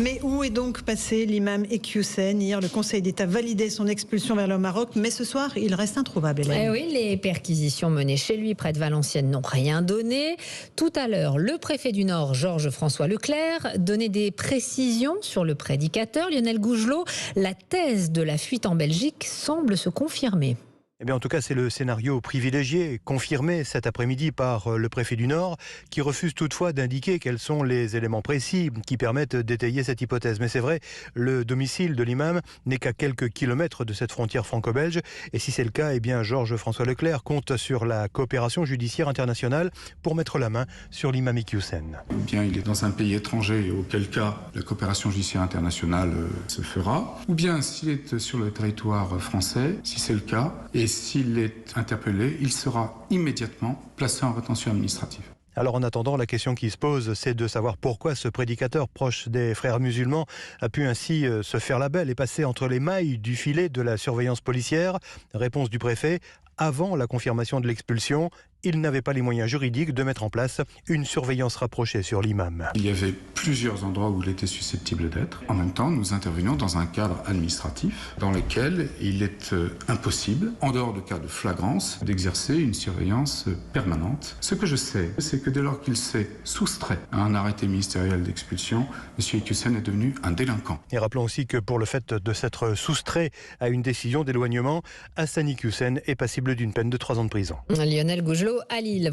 Mais où est donc passé l'imam Ekyoussen? Hier, le Conseil d'État validait son expulsion vers le Maroc, mais ce soir, il reste introuvable. Eh oui, les perquisitions menées chez lui près de Valenciennes n'ont rien donné. Tout à l'heure, le préfet du Nord, Georges-François Leclerc, donnait des précisions sur le prédicateur Lionel Gougelot. La thèse de la fuite en Belgique semble se confirmer. Eh bien, en tout cas, c'est le scénario privilégié, confirmé cet après-midi par le préfet du Nord, qui refuse toutefois d'indiquer quels sont les éléments précis qui permettent d'étayer cette hypothèse. Mais c'est vrai, le domicile de l'imam n'est qu'à quelques kilomètres de cette frontière franco-belge. Et si c'est le cas, eh bien, Georges-François Leclerc compte sur la coopération judiciaire internationale pour mettre la main sur l'imam Ekyoussen. Bien, il est dans un pays étranger, auquel cas la coopération judiciaire internationale se fera. Ou bien, s'il est sur le territoire français, si c'est le cas, et s'il est interpellé, il sera immédiatement placé en rétention administrative. Alors en attendant, la question qui se pose, c'est de savoir pourquoi ce prédicateur proche des frères musulmans a pu ainsi se faire la belle et passer entre les mailles du filet de la surveillance policière. Réponse du préfet: avant la confirmation de l'expulsion, il n'avait pas les moyens juridiques de mettre en place une surveillance rapprochée sur l'imam. Il y avait plusieurs endroits où il était susceptible d'être. En même temps, nous intervenions dans un cadre administratif dans lequel il est impossible, en dehors de cas de flagrance, d'exercer une surveillance permanente. Ce que je sais, c'est que dès lors qu'il s'est soustrait à un arrêté ministériel d'expulsion, M. Ekyoussen est devenu un délinquant. Et rappelons aussi que pour le fait de s'être soustrait à une décision d'éloignement, Hassan Ekyoussen est passible d'une peine de 3 ans de prison. Lionel Gougelot à Lille.